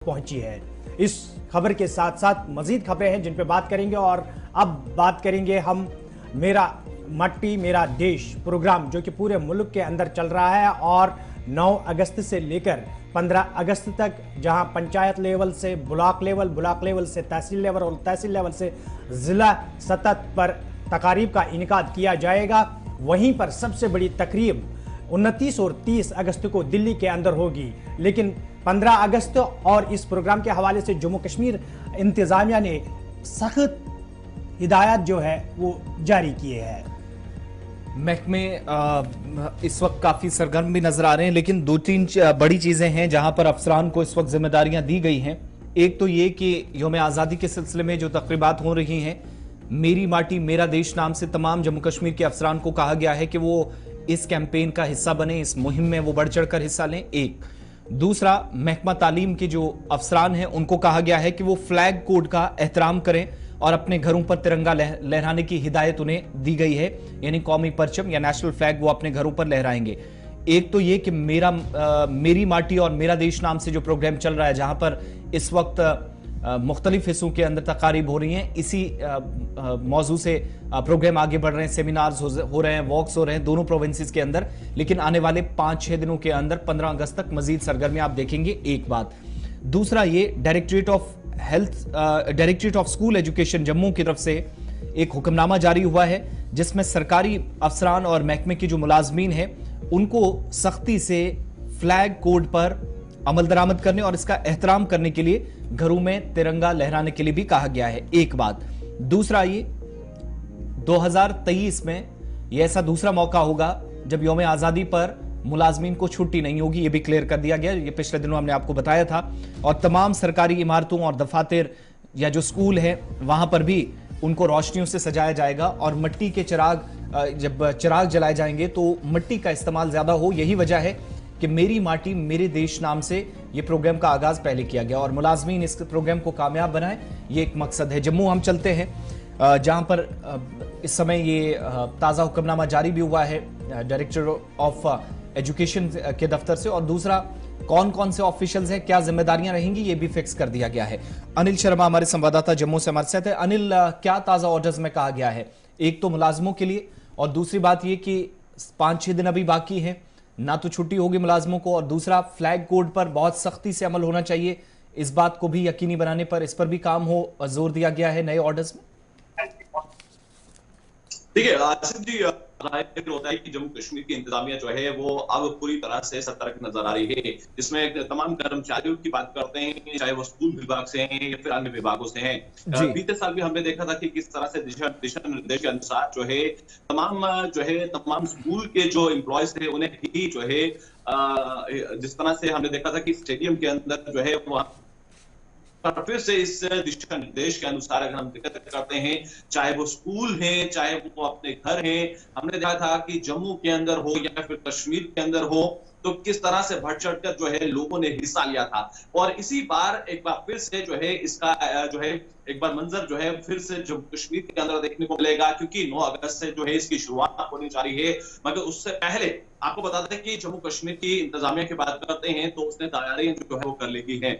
पहुंची है। इस खबर के साथ साथ मजीद खबरें हैं जिन पे बात करेंगे और अब बात करेंगे हम मेरा मट्टी मेरा देश प्रोग्राम जो कि पूरे मुल्क के अंदर चल रहा है और 9 अगस्त से लेकर 15 अगस्त तक जहां पंचायत लेवल से ब्लॉक लेवल से तहसील लेवल और तहसील लेवल से जिला सतह पर तकारीब का इनेकाद किया जाएगा। वहीं पर सबसे बड़ी तकरीब 29 और 30 अगस्त को दिल्ली के अंदर होगी, लेकिन 15 अगस्त और इस प्रोग्राम के हवाले से जम्मू कश्मीर इंतजामिया ने सख्त हिदायत जो है वो जारी किए हैं। महकमे इस वक्त काफी सरगर्म भी नजर आ रहे हैं, लेकिन दो तीन बड़ी चीजें हैं जहां पर अफसरान को इस वक्त जिम्मेदारियां दी गई हैं। एक तो ये कि यौम आज़ादी के सिलसिले में जो तकरीबात हो रही हैं, मेरी माटी मेरा देश नाम से तमाम जम्मू कश्मीर के अफसरान को कहा गया है कि वो इस कैंपेन का हिस्सा बने, इस मुहिम में वो बढ़ चढ़ कर हिस्सा लें। एक दूसरा, महकमा तालीम के जो अफसरान हैं उनको कहा गया है कि वो फ्लैग कोड का एहतराम करें और अपने घरों पर तिरंगा लहराने की हिदायत उन्हें दी गई है, यानी कौमी परचम या नेशनल फ्लैग वो अपने घरों पर लहराएंगे। एक तो ये कि मेरी माटी और मेरा देश नाम से जो प्रोग्राम चल रहा है, जहां पर इस वक्त मुख्तलिफ हिस्सों के अंदर तकारीब हो रही हैं, इसी मौजू से प्रोग्राम आगे बढ़ रहे हैं, सेमिनार्स हो रहे हैं, वॉक्स हो रहे हैं दोनों प्रोविंसेस के अंदर। लेकिन आने वाले 5-6 दिनों के अंदर 15 अगस्त तक मजीद सरगर्मी आप देखेंगे। एक बात। दूसरा, ये directorate of school education Jammu की तरफ से एक हुक्मनामा जारी हुआ है, जिसमें सरकारी अफसरान और महकमे की जो मुलाजमीन है उनको सख्ती से फ्लैग कोड पर अमल दरामद करने और इसका एहतराम करने के लिए घरों में तिरंगा लहराने के लिए भी कहा गया है। एक बात। दूसरा, ये 2023 में यह ऐसा दूसरा मौका होगा जब यौम आज़ादी पर मुलाजमीन को छुट्टी नहीं होगी, यह भी क्लियर कर दिया गया। ये पिछले दिनों हमने आपको बताया था। और तमाम सरकारी इमारतों और दफातर या जो स्कूल है वहां पर भी उनको रोशनियों से सजाया जाएगा और मिट्टी के चिराग, जब चिराग जलाए जाएंगे तो मिट्टी का इस्तेमाल ज्यादा हो। यही वजह है कि मेरी माटी मेरे देश नाम से ये प्रोग्राम का आगाज पहले किया गया और मुलाजमीन इस प्रोग्राम को कामयाब बनाए, ये एक मकसद है। जम्मू हम चलते हैं, जहां पर इस समय ये ताज़ा हुक्मनामा जारी भी हुआ है डायरेक्टर ऑफ एजुकेशन के दफ्तर से, और दूसरा कौन कौन से ऑफिशियल्स हैं, क्या जिम्मेदारियां रहेंगी, ये भी फिक्स कर दिया गया है। अनिल शर्मा हमारे संवाददाता जम्मू से हमारे साथ है। अनिल, क्या ताज़ा ऑर्डर्स में कहा गया है? एक तो मुलाजमों के लिए, और दूसरी बात ये कि 5-6 दिन अभी बाकी है, ना तो छुट्टी होगी मुलाजमों को, और दूसरा फ्लैग कोड पर बहुत सख्ती से अमल होना चाहिए। इस बात को भी यकीनी बनाने पर, इस पर भी काम हो, जोर दिया गया है नए ऑर्डर्स में। देखिए आसिफ जी, होता है कि जम्मू कश्मीर की इंतजामिया जो है वो अब पूरी तरह से सतर्क नजर आ रही है। इसमें तमाम कर्मचारियों की बात करते हैं, चाहे वो स्कूल विभाग से हैं या फिर अन्य विभागों से हैं। बीते साल भी हमने देखा था कि किस तरह से दिशा निर्देश के अनुसार जो है तमाम स्कूल के जो एम्प्लॉयज थे उन्हें भी जो है जिस तरह से हमने देखा था कि स्टेडियम के अंदर जो है वहां पर फिर से इस दिशा निर्देश के अनुसार अगर हम दिक्कत करते हैं, चाहे वो स्कूल है चाहे वो अपने घर है, हमने देखा था कि जम्मू के अंदर हो या फिर कश्मीर के अंदर हो तो किस तरह से बढ़ चढ़कर जो है लोगों ने हिस्सा लिया था। और इसी बार एक बार फिर से जो है इसका जो है एक बार मंजर जो है फिर से जम्मू कश्मीर के अंदर देखने को मिलेगा, क्योंकि 9 अगस्त से जो है इसकी शुरुआत होने जा रही है। मगर उससे पहले आपको बता दें कि जम्मू कश्मीर की इंतजामिया की बात करते हैं तो उसने तैयारियां जो है वो कर ली है।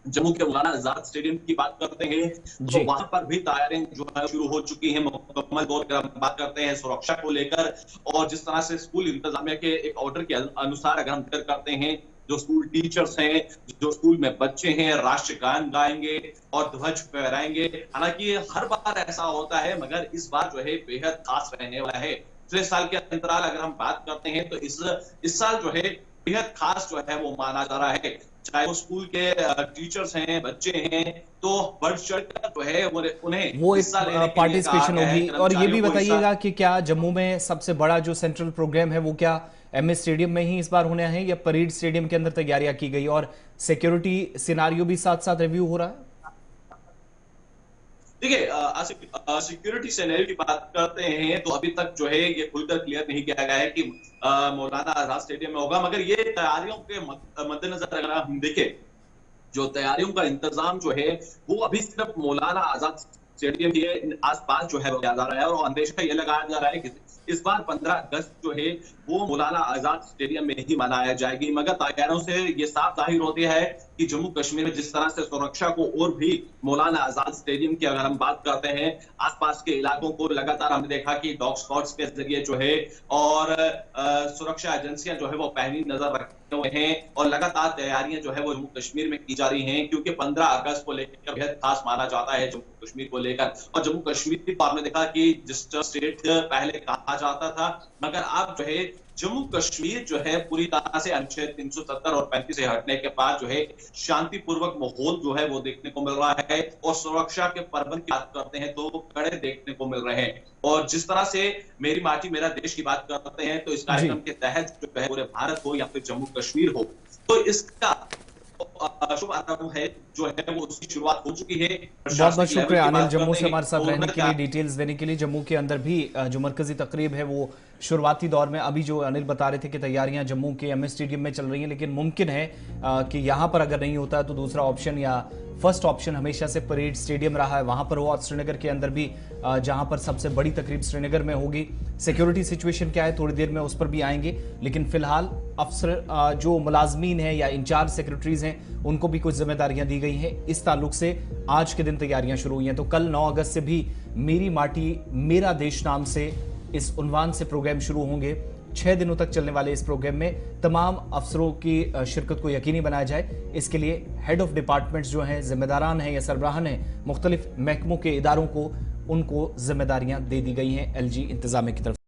जम्मू के मौलाना आजाद स्टेडियम की बात करते हैं तो वहां पर भी तैयारियां जो है शुरू हो चुकी हैं। मुकम्मल तौर पर हम बात करते हैं सुरक्षा को लेकर, और जिस तरह से स्कूल इंतजामिया के एक ऑर्डर के अनुसार अगर हम जिक्र करते हैं, जो स्कूल टीचर्स हैं, जो स्कूल में बच्चे हैं, राष्ट्रगान गाएंगे और ध्वज फहराएंगे। हालांकि हर बार ऐसा होता है, मगर इस बार जो है बेहद खास रहने वाला है। पिछले साल के अंतराल अगर हम बात करते हैं तो इस साल जो है बेहद खास जो है वो माना जा रहा है। चाहे वो स्कूल के टीचर्स हैं, बच्चे हैं, तो बढ़ चढ़कर जो है उन्हें वो इस पार्टिसिपेशन होगी। और ये भी बताइएगा कि क्या जम्मू में सबसे बड़ा जो सेंट्रल प्रोग्राम है वो क्या MS स्टेडियम में ही इस बार होना है या परेड स्टेडियम के अंदर तैयारियां की गई, और सिक्योरिटी सिनारियो भी साथ साथ रिव्यू हो रहा है? देखिए सिक्योरिटी सिनेरियो की बात करते हैं तो अभी तक जो है ये खुलकर क्लियर नहीं किया गया है कि मौलाना आजाद स्टेडियम में होगा। मगर ये तैयारियों के मद्देनजर अगर हम देखें, जो तैयारियों का इंतजाम जो है वो अभी सिर्फ मौलाना आजाद स्टेडियम के आसपास जो है वो किया जा रहा है, और अंदेशा ये लगाया जा रहा है कि इस बार 15 अगस्त जो है वो मौलाना आजाद स्टेडियम में ही मनाया जाएगी। मगर तैयारियों से ये साफ जाहिर होती है कि जम्मू कश्मीर में जिस तरह से सुरक्षा को और भी मौलाना आजाद स्टेडियम की अगर हम बात करते हैं, आसपास के इलाकों को लगातार हमने देखा कि डॉग स्क्वाड्स के जरिए जो है और सुरक्षा एजेंसियां जो है वो पहली नजर रखते हुए हैं और लगातार तैयारियां जो है वो जम्मू कश्मीर में की जा रही हैं, क्योंकि 15 अगस्त को लेकर बेहद खास माना जाता है जम्मू कश्मीर को लेकर। और जम्मू कश्मीर को आपने देखा कि जिस स्टेट पहले कहा जाता था, मगर अब जो है जम्मू कश्मीर जो है पूरी तरह से अनुच्छेद 370 और 35 से हटने के बाद जो है शांतिपूर्वक माहौल जो है वो देखने को मिल रहा है और सुरक्षा के प्रबंध की बात करते हैं तो कड़े देखने को मिल रहे हैं। और जिस तरह से मेरी माटी मेरा देश की बात करते हैं, तो इस कार्यक्रम के तहत जो है पूरे भारत हो या फिर जम्मू कश्मीर हो, तो इसका शुभ आरंभ है जो है वो उसकी शुरुआत हो चुकी है। बहुत बहुत शुक्रिया अनिल, जम्मू से हमारे साथ रहने के लिए, डिटेल्स देने के लिए। जम्मू के अंदर भी जो मरकजी तकरीब है वो शुरुआती दौर में, अभी जो अनिल बता रहे थे कि तैयारियां जम्मू के एमए स्टेडियम में चल रही हैं, लेकिन मुमकिन है कि यहां पर अगर नहीं होता तो दूसरा ऑप्शन या फर्स्ट ऑप्शन हमेशा से परेड स्टेडियम रहा है, वहां पर हो। और श्रीनगर के अंदर भी जहां पर सबसे बड़ी तकरीब श्रीनगर में होगी। सिक्योरिटी सिचुएशन क्या है थोड़ी देर में उस पर भी आएंगे, लेकिन फिलहाल अफसर जो मुलाजमीन हैं या इंचार्ज सेक्रेटरीज हैं उनको भी कुछ जिम्मेदारियां दी गई हैं। इस ताल्लुक से आज के दिन तैयारियां शुरू हुई हैं। तो कल 9 अगस्त से भी मेरी माटी मेरा देश नाम से इस उन्वान से प्रोग्राम शुरू होंगे। 6 दिनों तक चलने वाले इस प्रोग्राम में तमाम अफसरों की शिरकत को यकीनी बनाया जाए। इसके लिए हेड ऑफ डिपार्टमेंट्स जो हैं, जिम्मेदारान हैं या सरबराहान हैं मुख्तलिफ महकमों के इदारों को, उनको जिम्मेदारियां दे दी गई हैं एलजी इंतजामिया की तरफ।